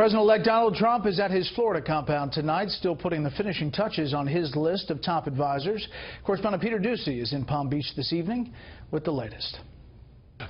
President-elect Donald Trump is at his Florida compound tonight, still putting the finishing touches on his list of top advisors. Correspondent Peter Doocy is in Palm Beach this evening with the latest.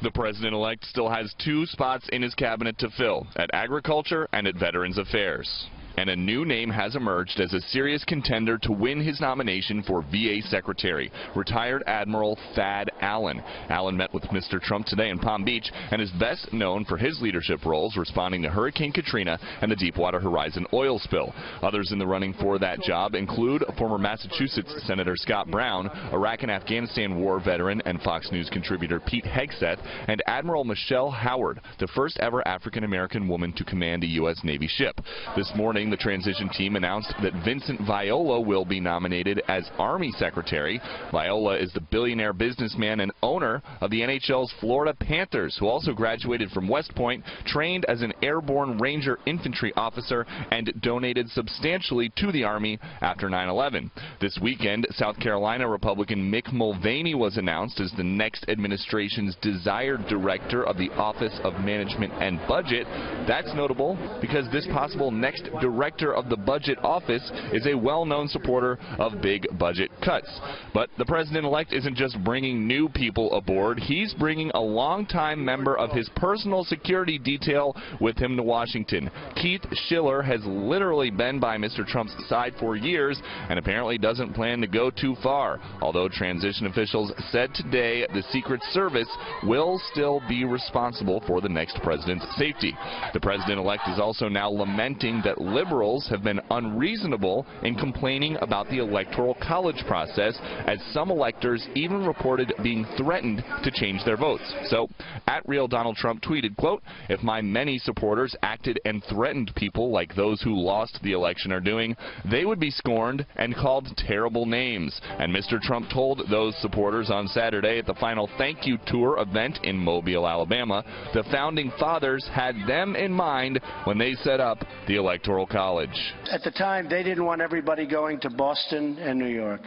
The president-elect still has 2 spots in his cabinet to fill, at Agriculture and at Veterans Affairs. And a new name has emerged as a serious contender to win his nomination for VA Secretary, retired Admiral Thad Allen. Allen met with Mr. Trump today in Palm Beach and is best known for his leadership roles responding to Hurricane Katrina and the Deepwater Horizon oil spill. Others in the running for that job include former Massachusetts Senator Scott Brown, Iraq and Afghanistan war veteran and Fox News contributor Pete Hegseth, and Admiral Michelle Howard, the first ever African-American woman to command a U.S. Navy ship. This morning, the transition team announced that Vincent Viola will be nominated as Army Secretary. Viola is the billionaire businessman and owner of the NHL's Florida Panthers, who also graduated from West Point, trained as an airborne Ranger infantry officer, and donated substantially to the Army after 9/11. This weekend, South Carolina Republican Mick Mulvaney was announced as the next administration's desired director of the Office of Management and Budget. That's notable because this possible next director of the budget office is a well-known supporter of big budget cuts. But the president-elect isn't just bringing new people aboard. He's bringing a longtime member of his personal security detail with him to Washington. Keith Schiller has literally been by Mr. Trump's side for years and apparently doesn't plan to go too far, although transition officials said today the Secret Service will still be responsible for the next president's safety. The president-elect is also now lamenting that liberals have been unreasonable in complaining about the Electoral College process, as some electors even reported being threatened to change their votes. So, at Real Donald Trump tweeted, quote, "If my many supporters acted and threatened people like those who lost the election are doing, they would be scorned and called terrible names." And Mr. Trump told those supporters on Saturday at the final thank you tour event in Mobile, Alabama, the founding fathers had them in mind when they set up the Electoral College. At the time, they didn't want everybody going to Boston and New York,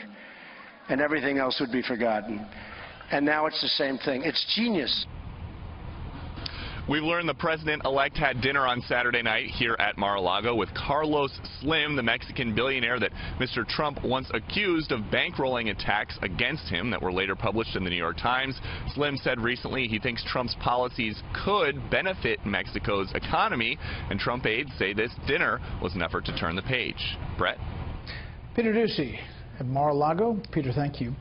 and everything else would be forgotten. And now it's the same thing. It's genius. We've learned the president-elect had dinner on Saturday night here at Mar-a-Lago with Carlos Slim, the Mexican billionaire that Mr. Trump once accused of bankrolling attacks against him that were later published in the New York Times. Slim said recently he thinks Trump's policies could benefit Mexico's economy, and Trump aides say this dinner was an effort to turn the page. Brett? Peter Doocy at Mar-a-Lago. Peter, thank you.